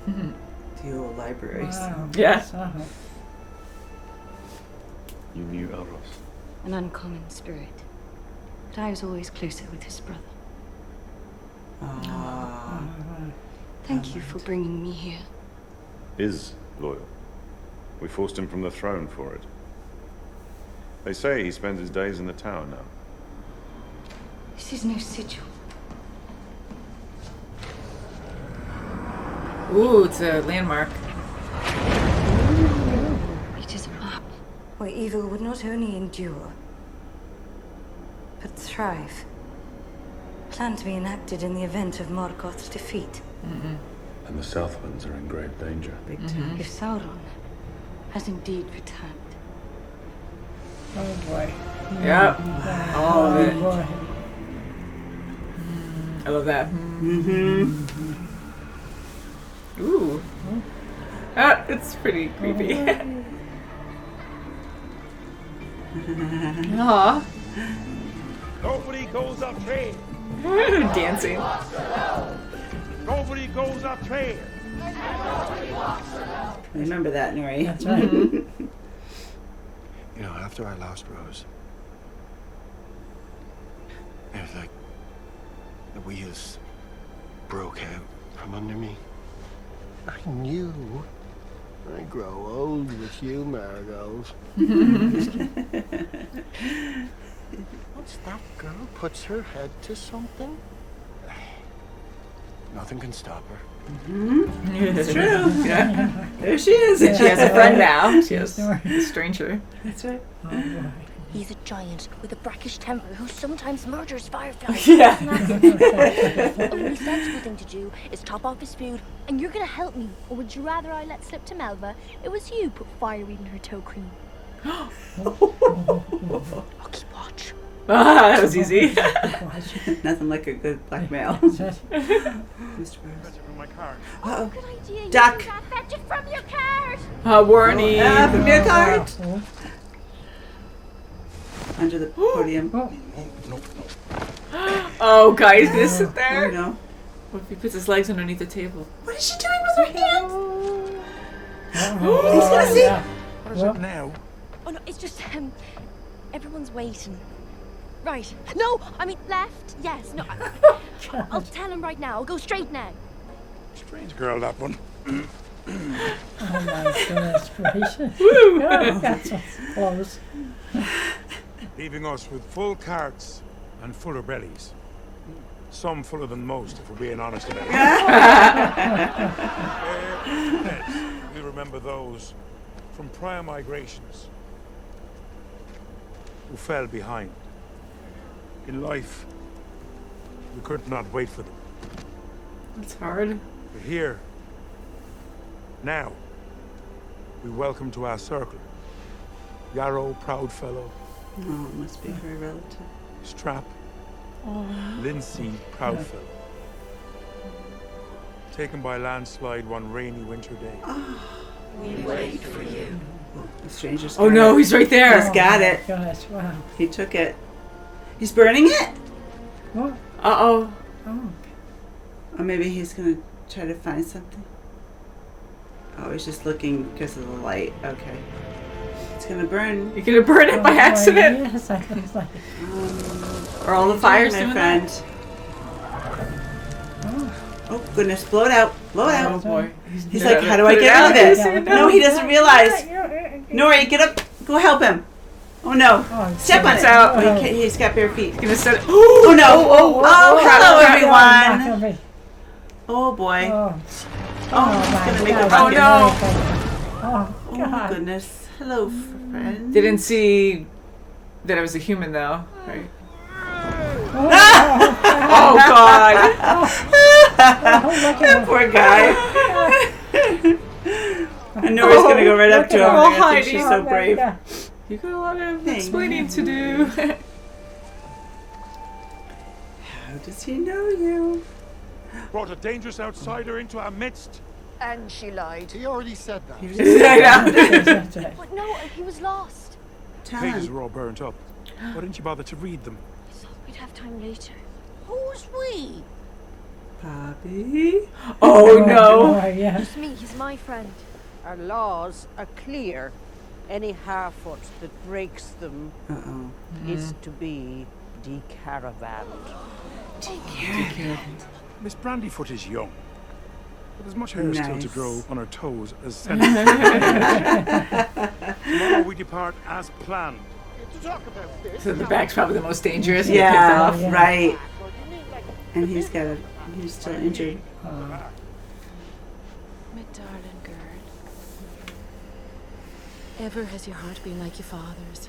The old libraries. Wow. Yeah. You knew Elros. An uncommon spirit. But I was always closer with his brother. Thank you for bringing me here. Is loyal. We forced him from the throne for it. They say he spends his days in the tower now. This is no sigil. Ooh, it's a landmark. It is a map where evil would not only endure, but thrive. Planned to be enacted in the event of Morgoth's defeat. And the Southlands are in great danger. Big time. If Sauron has indeed returned. Oh boy. Yep. All of it. Boy. I love that. Ooh. Ah, it's pretty creepy. Aw. Nobody goes up train. Dancing. Nobody goes up train. Remember that, Nori. That's right. You know, after I lost Rose, it was like the wheels broke out from under me. I knew I'd grow old with you, Marigold. Once that girl puts her head to something, nothing can stop her. It's true. Yeah. There she is. And she has a friend now. She has a stranger. That's right. Oh boy. He's a giant with a brackish temper who sometimes murders fireflies. Yeah. The only sensible thing to do is top off his food, and you're gonna help me. Or would you rather I let slip to Melva? It was you put fireweed in her toe cream. I'll keep watch. Ah, that was easy. Nothing like a good blackmail. That's right. Mr. Burns. Fetch it from my car. Uh-oh. Good idea. Duck. You fetch it from your card. Warning. From your card. Oh, Under the podium. oh. Oh, God, he's gonna sit Oh there. no. What if he puts his legs underneath the table? What is she doing with her hands? Oh, He's gonna see. yeah. What is Well, it now? Oh no, it's just everyone's waiting. Right. No, I mean left. Yes. No. I'll tell him right now. I'll go straight now. Strange girl, that one. Oh my goodness gracious. Oh, that's so close. Leaving us with full carts and fuller bellies. Some fuller than most, if we're being honest about it. Yes, we remember those from prior migrations who fell behind. In life, we could not wait for them. It's hard. But here, now, we welcome to our circle Yarrow Proudfellow, Oh, it must be her relative. Strap, Lindsay Proudfellow. Taken by landslide one rainy winter day. The stranger's Oh got no, it. he's right there. He's got it. Gosh, wow. He took it. He's burning it? What? Uh-oh. Oh, Or maybe he's gonna try to find something. Oh, he's just looking because of the light. Okay. It's gonna burn. You're gonna burn it by boy, accident. Yes, I was like, Or all the fires my doing friend. that. Oh goodness, blow it out. Blow it Oh out. boy. He's like, how do I get out of Put this? it out. No, he doesn't realize. Nori, get up. Go help him. Oh no. oh, Step on It's it. out. Oh, he can't, he's got bare feet. Gonna set it. Oh no. Oh, hello Not everyone. gonna be- Oh boy. Oh, Oh, he's my gonna make a God. bucket. no. Oh, Oh God. goodness. Hello, friend. Didn't see that I was a human though. Right. Oh, Oh God. look at Poor guy. And Nori's gonna go right up look to at him. her. I think she's Oh, so my brave. God. You got a lot of Thanks. explaining to do. How does he know you? Brought a dangerous outsider into our midst. And she lied. He already said that. He was just That's right. But no, he was lost. tell Pages him. were all burnt up. Why didn't you bother to read them? I thought we'd have time later. Who's we? Bobby. Oh no! Yeah. Just me, he's my friend. Our laws are clear. Any half-foot that breaks them Uh-oh. is to be decaravanned. Miss Brandyfoot is young, but there's much hair still to Nice. grow on her toes as sensitive. Tomorrow we depart as planned. So the bag's probably the most dangerous. Yeah, Picked off. right. And he's still injured. My darling Gerd. Ever has your heart been like your father's.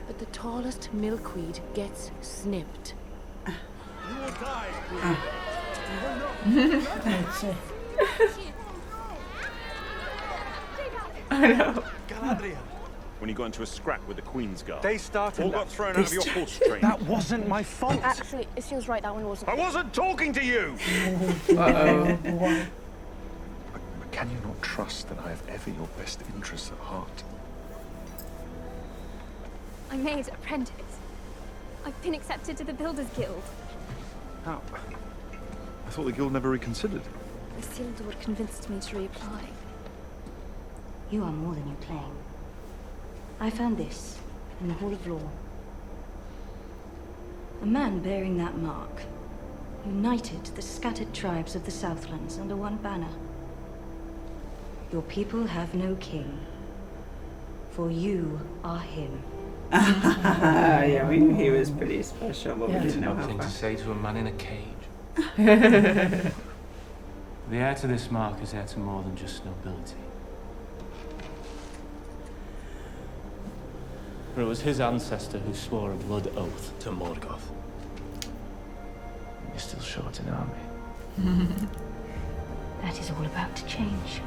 But the tallest milkweed gets snipped. That's it. I know. When you got into a scrap with the Queen's Guard. They started. All got thrown out of your horse train. That wasn't my fault. Actually, it seems right, that one wasn't. I wasn't talking to you! Uh-oh. But can you not trust that I have ever your best interests at heart? I'm made apprentice. I've been accepted to the Builders Guild. How? I thought the guild never reconsidered. Isildur convinced me to reapply. You are more than you claim. I found this in the Hall of Law. A man bearing that mark united the scattered tribes of the Southlands under one banner. Your people have no king, for you are him. Yeah, we knew he was pretty special, but we didn't know how Nothing far. to say to a man in a cage. The heir to this mark is heir to more than just nobility. For it was his ancestor who swore a blood oath to Morgoth. You're still short in army. That is all about to change.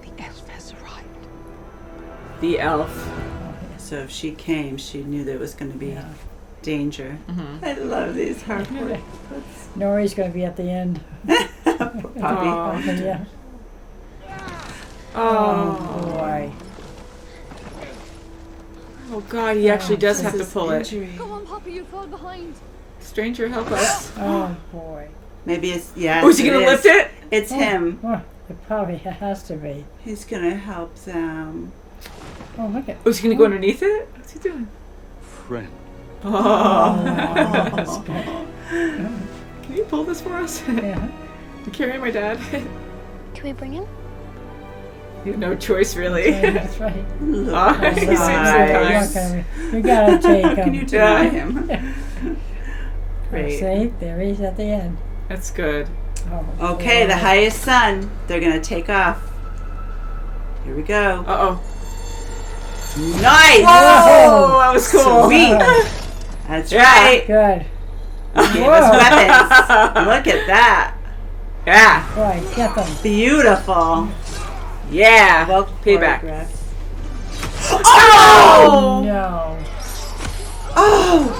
The elf has arrived. The elf. So if she came, she knew there was going to be danger. I love these hardcore. Nori's going to be at the end. Poppy. Yeah. Oh. Boy. Oh God, he actually does have to pull it. Come on, Poppy, you fall behind. Stranger, help us. Oh boy. Maybe it's, yeah. Oh, is he gonna lift it? It's him. Oh, it probably has to be. He's going to help them. Oh, look at. Oh, is he gonna go underneath it? What's he doing? Friend. Oh. That's good. Can you pull this for us? Yeah. I'm carrying my dad. Can we bring him? You have no choice, really. That's right. Look Oh, at he his seems eyes. so You gotta take How can him. you deny him? Great. See, there he's at the end. That's good. Oh, Okay, the boy. highest sun. They're going to take off. Here we go. Uh-oh. Nice! Whoa! That was cool. Sweet. That's Yeah. right. Good. He gave us weapons. Look at that. Yeah. Boy, get them. Beautiful. Yeah. Well Payback. choreographed. Oh! No. Oh!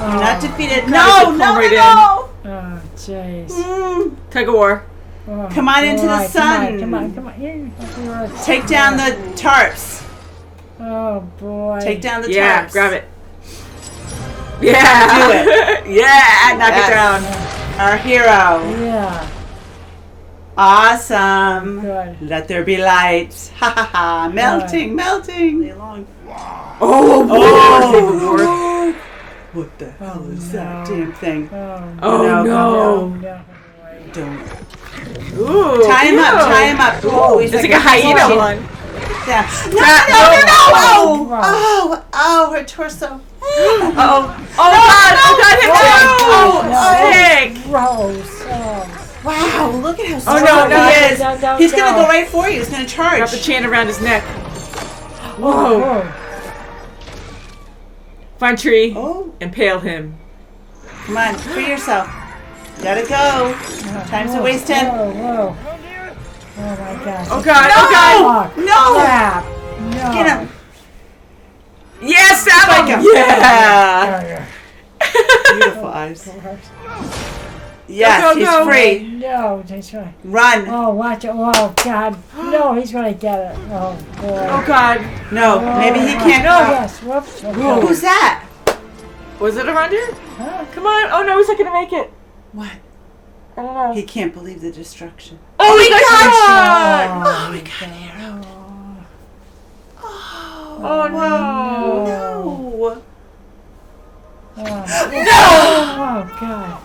You're not defeated. God, No, it's a no, palm right no. Oh, jeez. Tug of war. Oh, Come on into the boy, sun. Come on. Here. Take down the tarps. Oh, boy. Take down the Yeah, tarps. grab it. Yeah. Do it. Yeah, knock Yes. it down. Our hero. Yeah. Awesome. Good. Let there be light. Ha ha ha. Melting. Lay along. Oh, Oh. What the hell is that damn thing? Oh, no. Don't. Ooh, Tie him up. ew. Tie him up. Oh, he's It's like a hyena one. Yeah. No, That- no. no. Oh, her torso. Oh God! Sick! Gross. Wow, look at how Oh, strong no, he is. no, He's no. gonna go right for you. He's gonna charge. Wrap the chain around his neck. Whoa! Whoa. Find tree. Oh. Impale him. Come on, free yourself. Gotta go. Time's a wasting. Whoa. Oh my gosh. Oh God! Oh God! No! Crap. No. Get him. Yes, stab him! Yeah! Beautiful eyes. Yes, Go, he's go. free. No, that's right. Run. Oh, watch it. Oh, God. No, he's going to get it. Oh, boy. Oh God! No, maybe he can't. No, yes. Whoops. Who's that? Was it around here? Come on. Oh, no, he's not going to make it. What? I don't know. He can't believe the destruction. Oh, he got shot! Oh, we got a hero. Oh, no. No. Oh, God.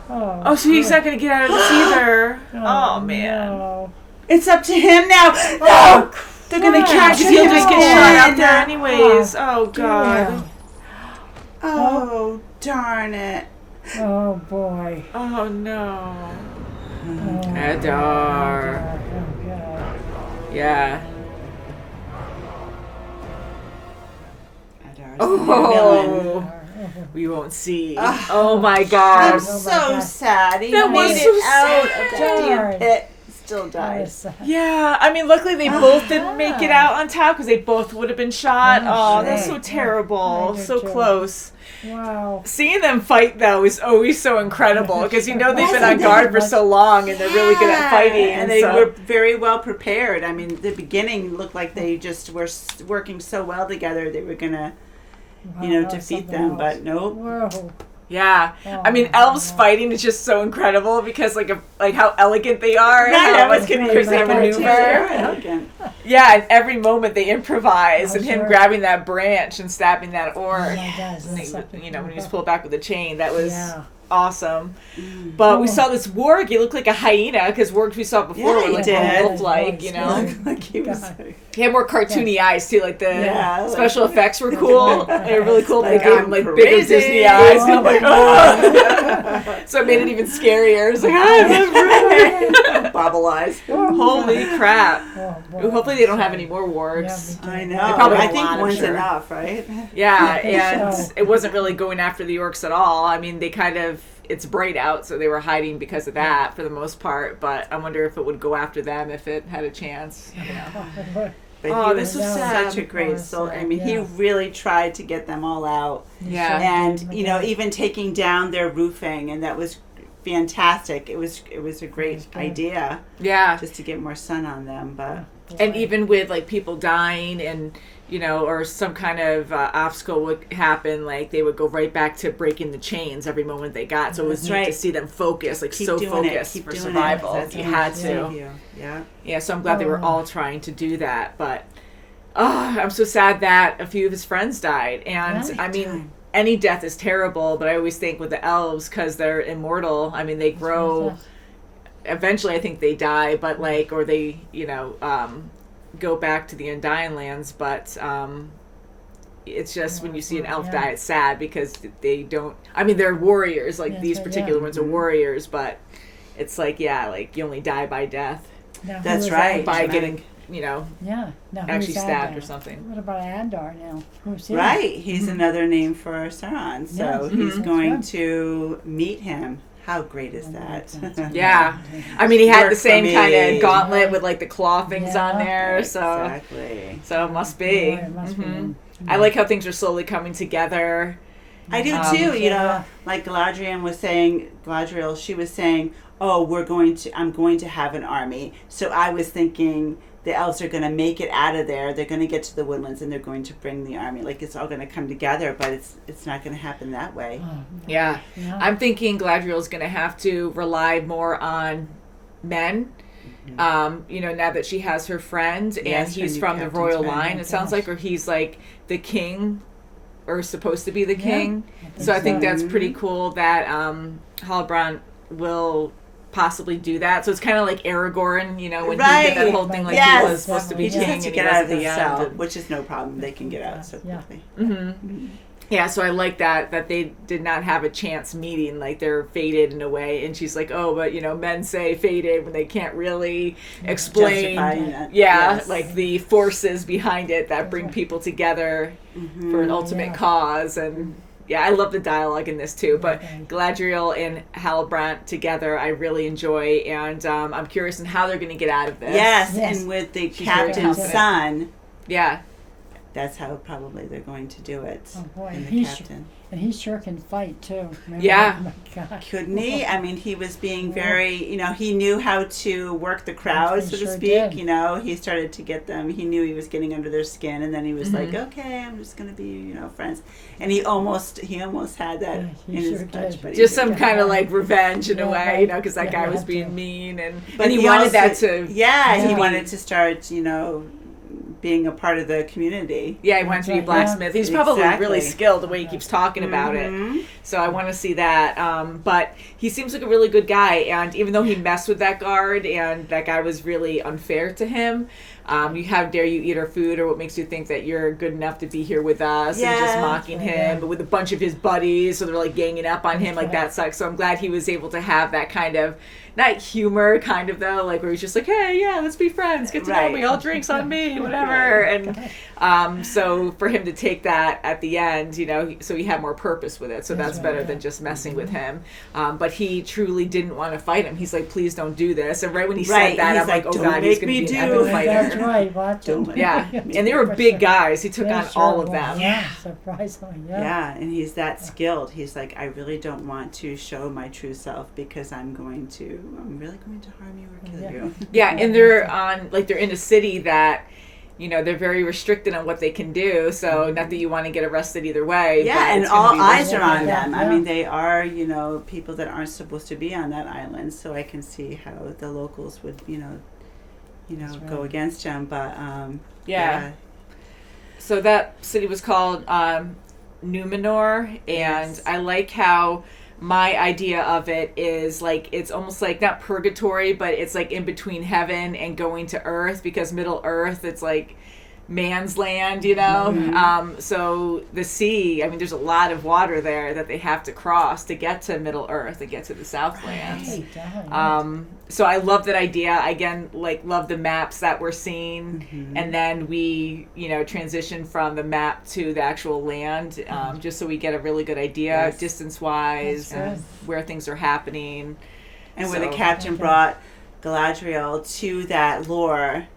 Oh, so he's not going to get out of this either. Oh, man. No. It's up to him now. No! They're going to catch Because him. he'll just get shot out there anyways. Oh, God. Oh, darn it. Oh, boy. Oh, no. Oh, Adar. Oh, God. Yeah. Adar's Oh. villain. We won't see. Oh, my God. I'm so sad. He That was made so it out sad. of that damn pit. Still died. Yeah, I mean, luckily they both didn't make it out on top because they both would have been shot. Oh, that's so terrible. So close. Wow. Seeing them fight, though, is always so incredible because you know they've been on guard for so long and they're really good at fighting. And they were very well prepared. I mean, the beginning looked like they just were working so well together. They were going to, defeat them, but nope. Whoa. Yeah, I mean, elves fighting is just so incredible because like how elegant they are, and how much they maneuver. Yeah, and every moment they improvise, and him grabbing that branch and stabbing that orc. Yeah, he does. When he was pulled back with the chain, that was awesome. But we saw this warg. He looked like a hyena because wargs we saw before were like wolf-like, you know. Like he was. He had more cartoony eyes too. Like the special effects were cool. They were really cool. They gave him like bigger Disney eyes. And I'm like, oh! So it made it even scarier. It's like, that's bobble eyes. Holy crap! Hopefully they don't have any more wargs. I know. I think one's enough, right? Yeah, and it wasn't really going after the orcs at all. I mean, they kind of. It's bright out, so they were hiding because of that for the most part. But I wonder if it would go after them if it had a chance. But he was such a great soul. I mean, he really tried to get them all out. Yeah. And, even taking down their roofing, and that was fantastic. It was a great idea. Yeah. Just to get more sun on them, but... And even with, like, people dying and... or some kind of obstacle would happen, like they would go right back to breaking the chains every moment they got. So it was neat to see them focus, like so focused for survival. You had to. Yeah, so I'm glad they were all trying to do that. But I'm so sad that a few of his friends died. And I mean, any death is terrible, but I always think with the elves, because they're immortal, I mean, they grow. Eventually, I think they die, but or they, go back to the Undying Lands, but it's just when you see an elf die, it's sad because they don't. I mean, they're warriors. Like these particular ones are warriors, but it's you only die by death. Now, that's right. By getting actually stabbed or something. What about Adar now? Who's he? Right, he's another name for Sauron. So he's going to meet him. How great is that? Yeah. I mean, he had the same kind of gauntlet with like the claw things on there. So exactly. So it must be. It must be. I like how things are slowly coming together. I do too. Like Galadriel, she was saying, "Oh, I'm going to have an army." So I was thinking the elves are going to make it out of there. They're going to get to the woodlands and they're going to bring the army. Like it's all going to come together, but it's not going to happen that way. Yeah. I'm thinking Galadriel's going to have to rely more on men. Now that she has her friend and he's from the royal line, it sounds like, or he's like the king, or supposed to be the king. So I think that's pretty cool that Halbrand will possibly do that. So it's kind of like Aragorn, when he did that whole thing, like he was supposed to be king and he get was out at of the the end. cell, which is no problem. They can get out so quickly. Yeah, so I like that they did not have a chance meeting, like they're fated in a way. And she's like, oh, but men say fated when they can't really explain, like the forces behind it that bring people together for an ultimate cause. And I love the dialogue in this too. But Galadriel and Halbrand together, I really enjoy, and I'm curious in how they're going to get out of this. Yes, and with the captain's son. Yeah. that's how probably they're going to do it. Oh boy, in the he captain. And he sure can fight too. Remember? Yeah. Oh my God. Couldn't he? I mean, he was being Yeah. very, he knew how to work the crowd, He so to sure speak. did. He started to get them. He knew he was getting under their skin, and then he was like, "Okay, I'm just gonna be, friends." And he almost had that Yeah, he in his sure touch, did. but he Just didn't. some kind of like revenge in a Yeah, way, right. because that Yeah, guy you was have being to. mean, and But he wanted also, that to. he be- wanted to start, being a part of the community. Yeah, he wanted to be a Yeah. blacksmith. He's probably really Exactly. skilled the way he keeps talking about Mhm. it. So I want to see that. But he seems like a really good guy. And even though he messed with that guard and that guy was really unfair to him, how dare you eat our food, or what makes you think that you're good enough to be here with us, and just Yeah. mocking Yeah. him, but with a bunch of his buddies. So they're like ganging up on him. Like that sucks. So I'm glad he was able to have that kind of, not humor kind of though, like where he's just like, hey, yeah, let's be friends, get to know Right. me, all drinks on me, whatever. And so for him to take that at the end, so he had more purpose with it. So that's right, better yeah. than just messing with him. But he truly didn't want to fight him. He's like, please don't do this. And right when he Right, said that, he's I'm like, like, oh "Don't God, he's make going to me be an do epic fighter. That's right. Watch Don't him. Yeah, and they were big guys. He took Yeah, on sure all of was. them. Yeah, surprisingly. Yeah. Yeah, and he's that skilled. He's like, I really don't want to show my true self because I'm really going to harm you or kill Yeah. you. Yeah, and they're in a city that, they're very restricted on what they can do. So not that you want to get arrested either way. Yeah, but and it's gonna all be eyes risky. are on Yeah, them. yeah. I mean, they are, people that aren't supposed to be on that island. So I can see how the locals would, That's go right. against him. But Yeah. So that city was called Numenor, and Yes. I like how my idea of it is like it's almost like not purgatory, but it's like in between heaven and going to earth, because Middle Earth, it's like man's land, so the sea, I mean, there's a lot of water there that they have to cross to get to Middle Earth, to get to the Southlands. Right, darn, So I love that idea. Again, love the maps that we're seeing, and then we, transition from the map to the actual land, just so we get a really good idea, Yes. distance-wise, That's and where things are happening. and where the So- captain brought Galadriel to that lore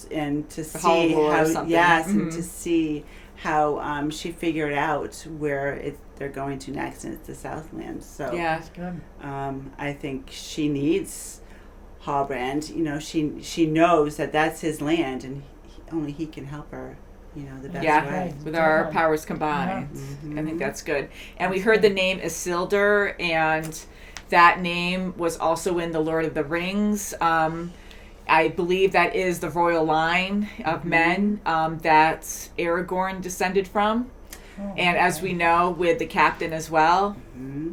and to The Hall of see Lore or how something. and to see how she figured out where they're going to next, and it's the Southlands. So Yeah. good. I think she needs Halbrand. She knows that that's his land, and only he can help her. The best Yeah, way. with our powers combined. I think that's good. And we heard the name Isildur, and that name was also in The Lord of the Rings. I believe that is the royal line of men that Aragorn descended from. Oh, And as we know, with the captain as well,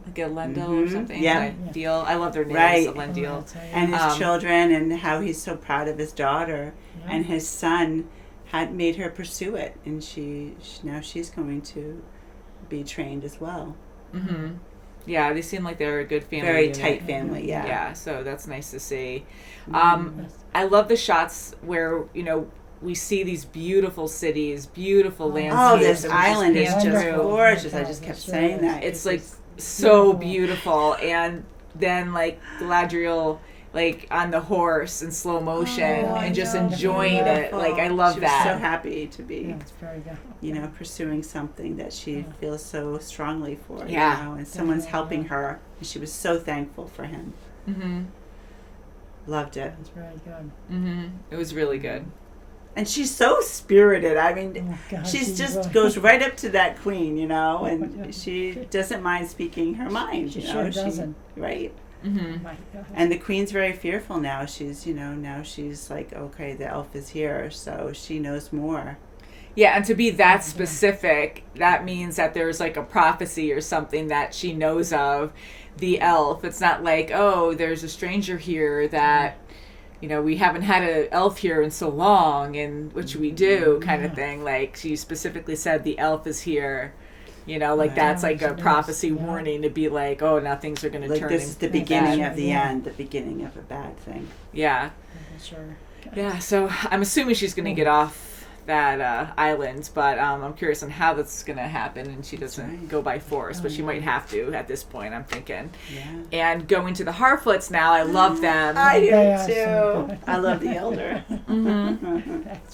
like Elendil or something. Yeah. Elendil. I love their names, Right. Elendil. And his children, and how he's so proud of his daughter, and his son had made her pursue it, and now she's going to be trained as well. Mm-hmm. Yeah, they seem like they're a good family. Very unit. tight family, yeah. Yeah, so that's nice to see. Mhm. I love the shots where, we see these beautiful cities, beautiful landscapes. Oh, this that we just island is pan just through. gorgeous. I just kept saying that. It's like so beautiful. And then Galadriel on the horse in slow motion and just enjoying it. I love she that. was so happy to be, Yeah, it's very good. pursuing something that she feels so strongly for. Yeah. And someone's helping her, and she was so thankful for him. Mm-hmm. Loved it. It's very good. Mm-hmm. It was really good. And she's so spirited. I mean, Oh, God, she's just really- goes right up to that queen, yeah. and she doesn't mind speaking her mind. She sure doesn't. Right. Mm-hmm. My God. And the queen's very fearful now. She's, now she's like, okay, the elf is here, so she knows more. Yeah, and to be that specific, that means that there's a prophecy or something that she knows of, the elf. It's not like, oh, there's a stranger here that, we haven't had an elf here in so long, and what should we do, kind of thing. She specifically said the elf is here. That's a prophecy warning to be like, oh, now things are going to turn. This is the beginning of the end, the beginning of a bad thing. Yeah. Sure. Yeah, so I'm assuming she's going to get off that island, but I'm curious on how that's going to happen, and she doesn't go by force, but she might have to at this point, I'm thinking. Yeah. And going to the Harfoots now, I love them. I do too. I love the elder.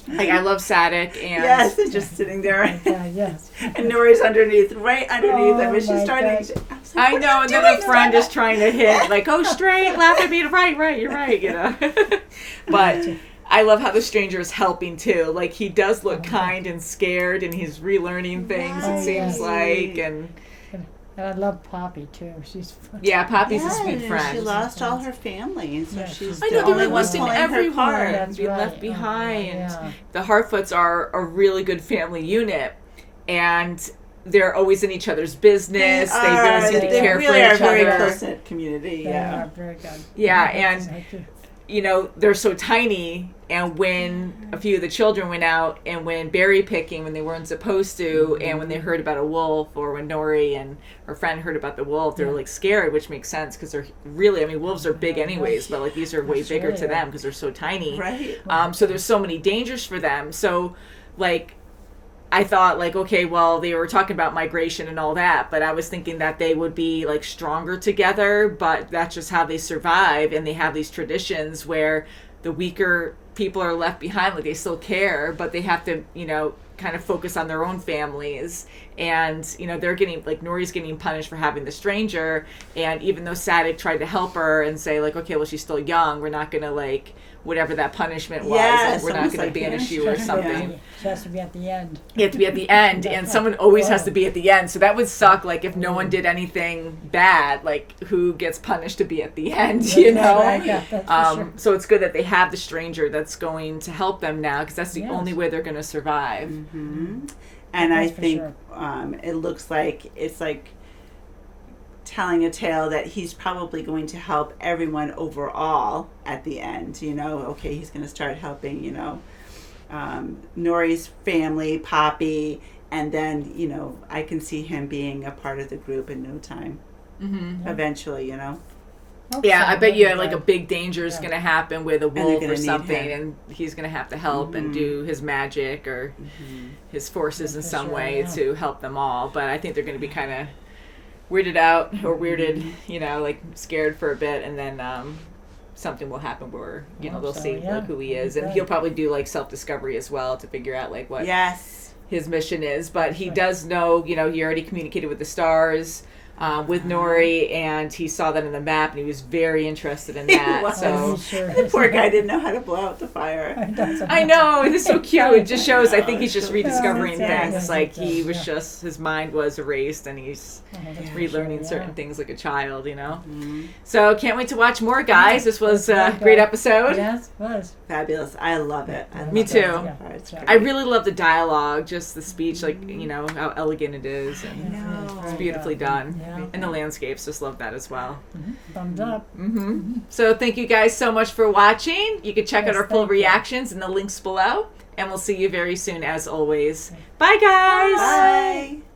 Like, I love Sadek, and yes, they're just sitting there. Yes. And Nori's underneath, right underneath them, and she's starting to. I know, and then a friend is trying to hit, like, oh, straight, laugh at me, right, you're right, you know. But I love how the stranger is helping too. Like, he does look kind and scared, and he's relearning things, it seems like, and I love Poppy too. She's fun. Yeah, Poppy's a sweet friend. She lost all her family, and so she's I know, the they're only one losing pulling her everyone part. and being left behind. Yeah. The Harfoots are a really good family unit, and they're always in each other's business. They really seem to care for really are a each very other. close-knit community. They Yeah. are very good. Yeah, and you know, they're so tiny, and when a few of the children went out and went berry picking when they weren't supposed to, and when they heard about a wolf, or when Nori and her friend heard about the wolf, they were like scared, which makes sense because they're really, I mean, wolves are big anyways, but like these are way bigger to them because they're so tiny. Right. So there's so many dangers for them. So like, I thought like, okay, well, they were talking about migration and all that, but I was thinking that they would be like stronger together, but that's just how they survive. And they have these traditions where the weaker people are left behind, like they still care, but they have to, you know, kind of focus on their own families. And, you know, they're getting, like, Nori's getting punished for having the stranger. And even though Sadek tried to help her and say, like, okay, well, she's still young, we're not going to, like, whatever that punishment was, Yes, like, we're not going to banish you or something. She has to be at the end. You have to be at the end, and someone always has to be at the end. So that would suck, like, if no one did anything bad, like, who gets punished to be at the end, you know? Yeah, that's for sure. So it's good that they have the stranger that's going to help them now, because that's the only way they're going to survive. Mm-hmm. And I That's for think sure. it looks like it's like telling a tale that he's probably going to help everyone overall at the end. You know, okay, he's going to start helping, you know, Nori's family, Poppy, and then, you know, I can see him being a part of the group in no time. Mm-hmm. Eventually, you know. Yeah, I bet you like a big danger is going to happen with a wolf gonna or need something, him. and he's going to have to help and do his magic or his forces in some way to help them all. But I think they're going to be kind of weirded out or weirded, you know, like scared for a bit, and then something will happen where, you know, they'll see like who he is, and he'll probably do like self-discovery as well to figure out like what his mission is. But he does know, you know, he already communicated with the stars. With Nori, and he saw that in the map, and he was very interested in that. So the poor guy didn't know how to blow out the fire. I know, it is so cute. It just shows. I think he's just rediscovering things. Like he was just, his mind was erased, and he's relearning certain things like a child. You know. So can't wait to watch more, guys. This was a great episode. Yes, it was fabulous. I love it. Me too. Yeah. I really love the dialogue, just the speech, like, you know, how elegant it is, and it's beautifully done. And the landscapes, just love that as well. Thumbs up. So thank you guys so much for watching. You can check out our full reactions in the links below, and we'll see you very soon as always. Bye guys. Bye.